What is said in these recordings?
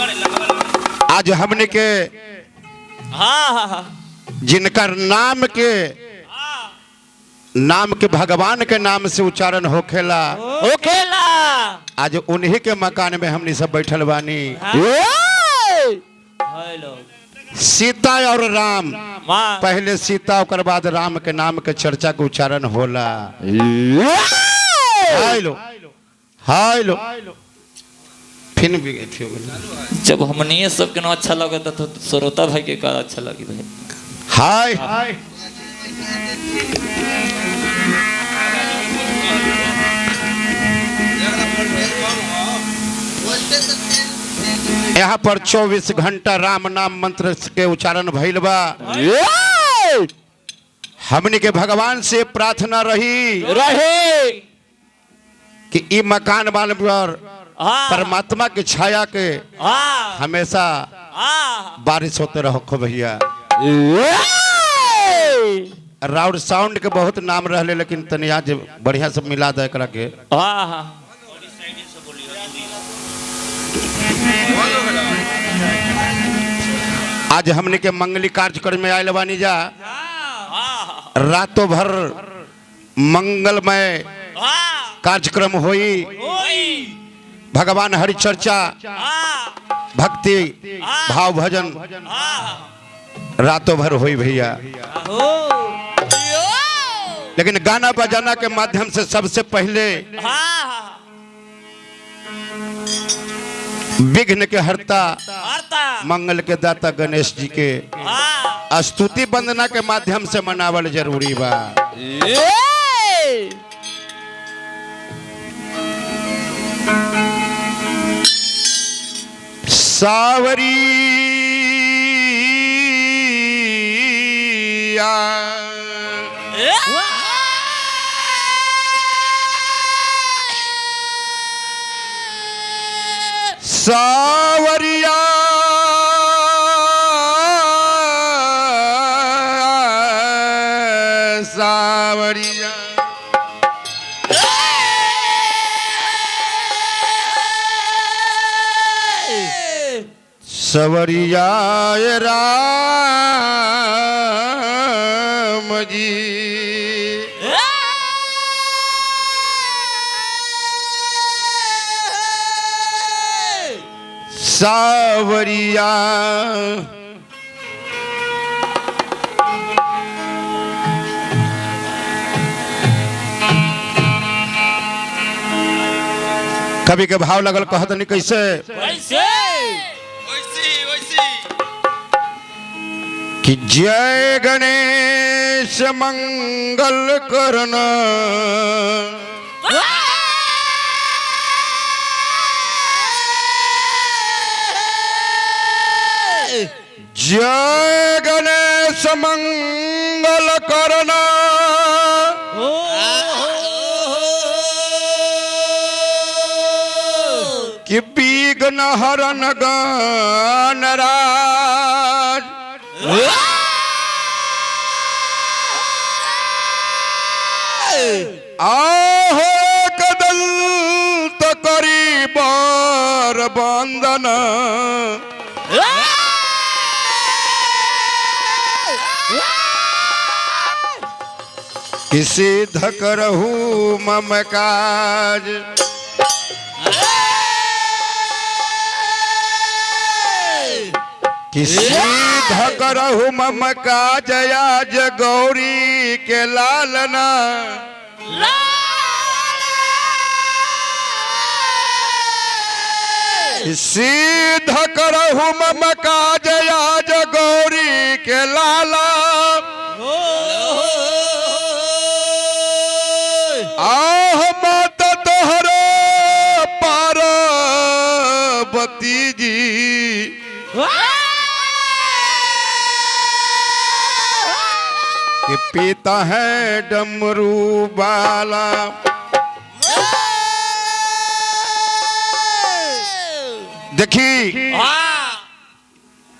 आज हमने के जिनकर नाम के भगवान के नाम से उच्चारण होखेला आज उन्हीं के मकान में हमने सब बैठल बानी। सीता और राम, पहले सीता और बाद राम के नाम के चर्चा के उच्चारण होला। हाइलो हाइलो फिर भी जब हमने सब के ना अच्छा लगा तो श्रोता भाई के का अच्छा लगी भाई। हाय यहाँ पर 24 घंटा राम नाम मंत्र के उच्चारण भइल बा। हमने के भगवान से प्रार्थना रही कि ई मकान वाले पर परमात्मा की छाया के हमेशा बारिश होते रहो भैया। राउंड साउंड के बहुत नाम रहले लेकिन तनिया बढ़िया से मिला दे एकरा के। आज हमने के मंगली कार्यक्रम में आयल बानी जा। रातों भर मंगलमय कार्यक्रम होई। भगवान हरि चर्चा भक्ति भाव भजन रातों भर होई भैया। लेकिन गाना बजाना के माध्यम से सबसे पहले विघ्न के हरता मंगल के दाता गणेश जी के स्तुति वंदना के माध्यम से मनावल जरूरी बा। सावरिया सावरिया सावरिया सवरिया राम जी सावरिया कभी के भाव लगल कहत नहीं कैसे कि जय गणेश मंगल करना जय गणेश मंगल करना कि विघ्न हरन गणराज आहो कदल तो करी बार बंदन किसी धकरहू मम काज किसी धकरहू मम काज आज गौरी के लालना किसी धकरहू मम काज आज गौरी के लाला आह माता तोहरे पार्वती जी के पिता है डमरू बाला देखी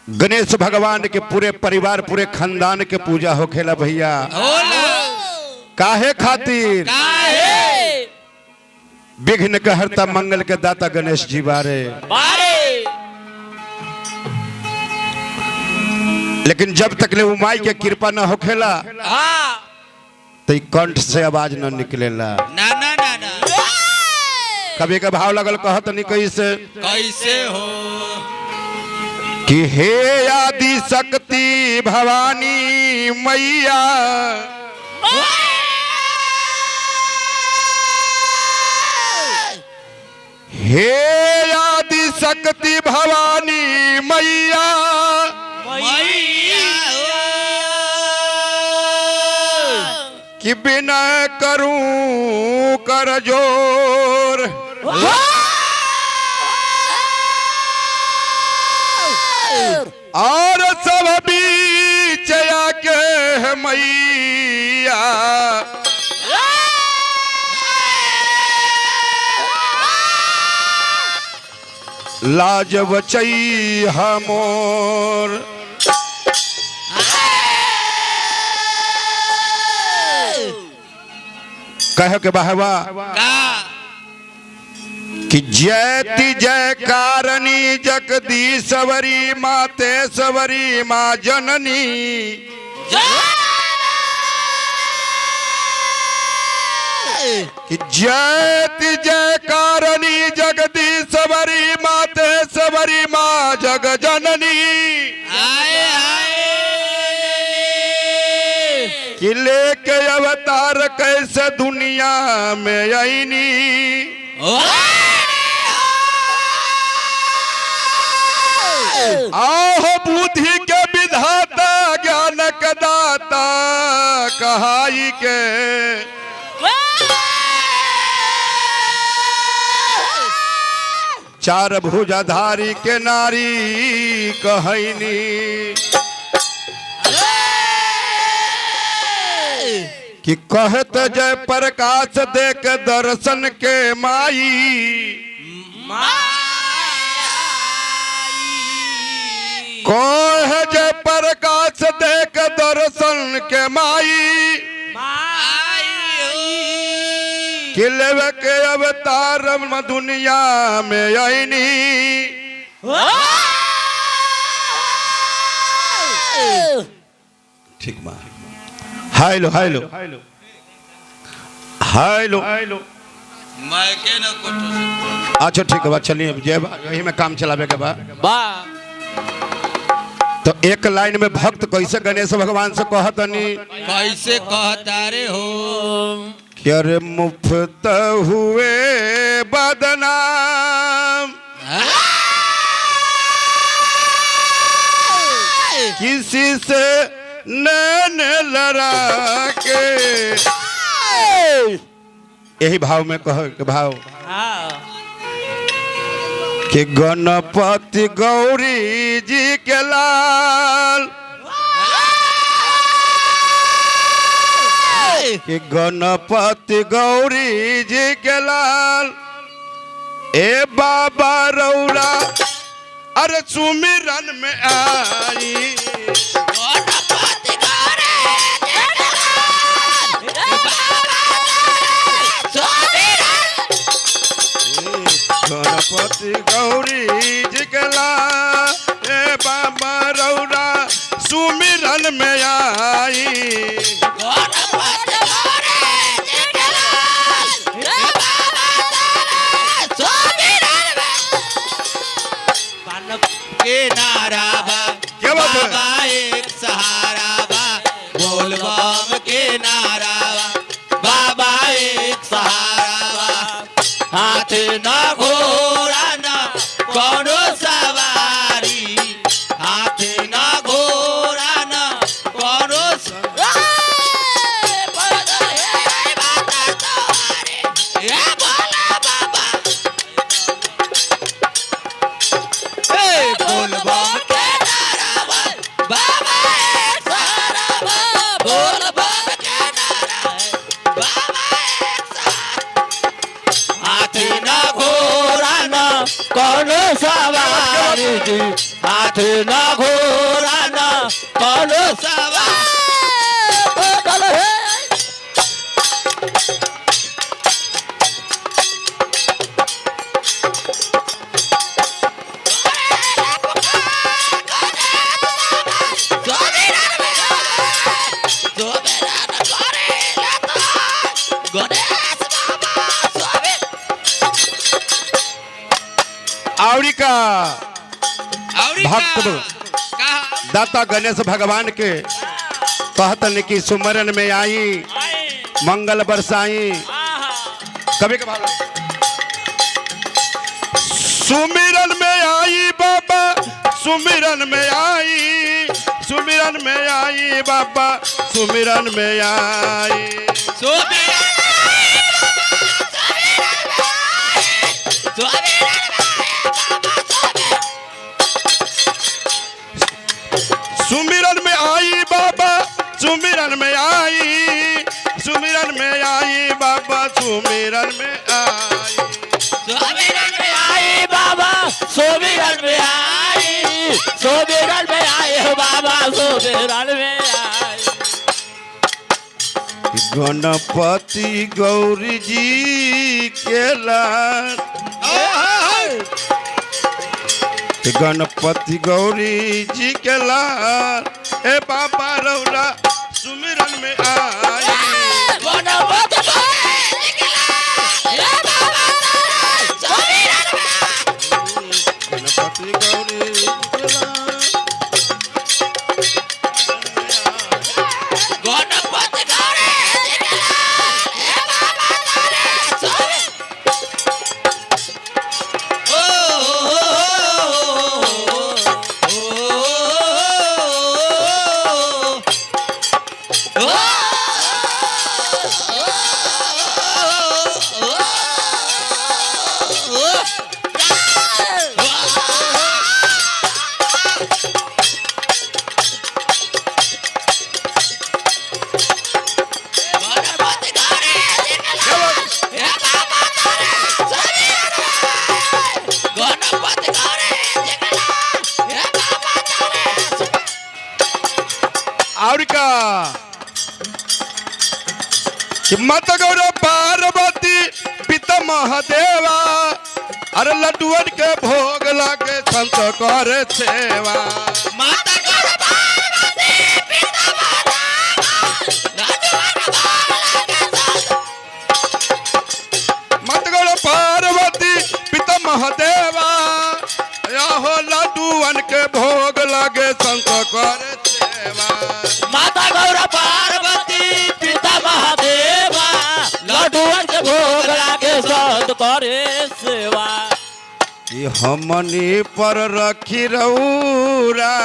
गणेश भगवान के पूरे परिवार पूरे खानदान के पूजा होखेला भैया। काहे खातिर विघ्न के हरता मंगल के दाता गणेश जी बारे लेकिन जब तक ले माई के कृपा न होखेला तो कंठ से आवाज न निकलेला। ना ना ना ना कभी का भाव लगल कहत नहीं कैसे कैसे हो कि हे आदि शक्ति भवानी मैया हे आदि शक्ति भवानी मैया कि बिना करूं कर जोर और सब बीच आके मैया लाज बचई हमोर कह के बहवा कि जयति जय कारणी जगदीश्वरी मातेश्वरी माँ जननी कि जयति जय कारणी जगदीश्वरी मातेश्वरी माँ जग जननी कि लेके अवतार कैसे दुनिया में आईनी आहो बुद्धि के विधाता ज्ञान के दाता कहाई के चार भुजाधारी के नारी कहनी कि कहत जय प्रकाश देख दर्शन के माई कह जय प्रकाश देख दर्शन के माई कि लेवे के अवतार दुनिया में आईनी ठीक बा हाइलो हाइलो हाइलो मैं के न कुछ अच्छा ठीक है चलिए जय यही में काम चलावे के बाद तो एक लाइन में भक्त कैसे गणेश भगवान से कहतनी कैसे कहता रे हो कि अरे मुफ्त हुए बदनाम किसी से नैन लड़ा के यही भाव में कह के भाव कि गणपति गौरी जी के लाल कि गणपति गौरी जी के लाल ए बाबा रौरा अरे सुमिरन में आई गणपति गौरी जिगला ए बाबा रौरा सुमिरन में आई के नारा बा क्या बात है? बाबा एक सहारा बा बोल बम के नारा बा बाबा एक सहारा बा हाथ न घोड़ा न कोनो सवारी हाथ न घोड़ा न कोनो बोल बम के नारा बा बाबा एक सहारा बा बोल बम के नारा बाबा एक सहारा हाथ न घोड़ा न कोनो सवारी जी हाथ न घोड़ा न कोनो सवारी का और भक्त कहा दाता गणेश भगवान के कहतन कि सुमरन में आई मंगल बरसाई। कभी कभार सुमिरन में आई बाबा, सुमिरन में आई, सुमिरन में आई बाबा, सुमिरन में आई। सुमिरन में आई बाबा, सुमिरन में आई, सुमिरन में आई बाबा, सुमिरन में आई। सुमिरन में आई बाबा, सुमिरन में आई, सुमिरन में आई हो बाबा, सुमिरन में आई। गणपति गौरी जी के लाल, गणपति गौरी जी के लाल, ए बाबा रौरा सुमिरन में आई। गणपति गौरी जी के लाल, ए बाबा रौरा सुमिरन में आई। गणपति गौरी जी के लाल, गणपति गौरी जी के लाल, ए बाबा रौरा सुमिरन। और का कि मत गौर पार्वती पिता महादेवा, अरे लड्डुअन के भोग लागे संत करे सेवा। माता गौर पार्वती पिता महादेवा, मत गौर पार्वती पिता महादेवा, हो लड्डुअन के भोग लागे संत करे सेवा। माता गौर पार्वती पिता महादेवा, लड्डुअन के भोग लागे संत करे सेवा। कि हमनी पर रखी रऊरा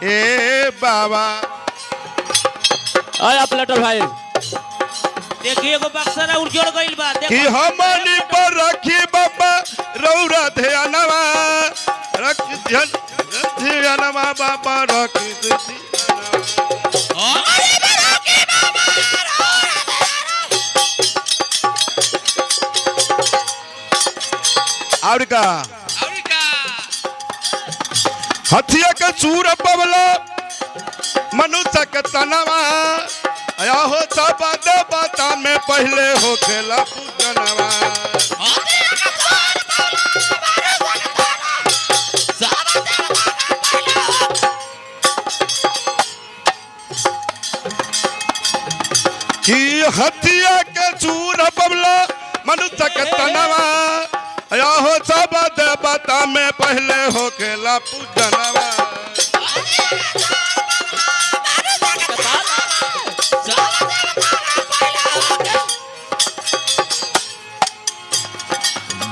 ए बाबा। आया प्लेटर भाई, देखिए एगो बक्सरा उड़ गइल बा। कि हमनी पर रखी बाबा रऊरा ध्यानवा, रखी ध्यानवा बाबा रखी ध्यानवा। और का हथिया के चूर पवला मनुष्य के तनवा, या हो सब देवता में पहले हो खेला पूजनवा। कि हथिया के चूर पवला मनुष्य के तनवा, या हो सब देवता में पहले हो खेला पूजनवा।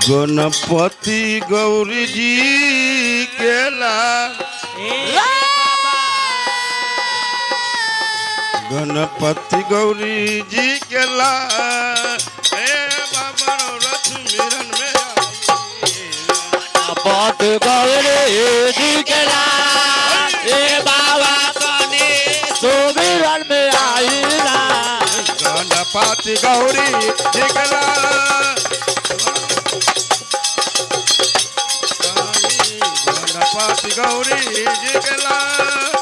गणपति गौरी जी के लाल, गणपति गौरी जी के लाल, ए बाबा रौरा सुमिरन में आई। गणपति गौरी जी के लाल, ए बाबा कने सुमिरन में आई ना। गणपति गौरी जी के लाल, गणपति गौरी जी के लाल।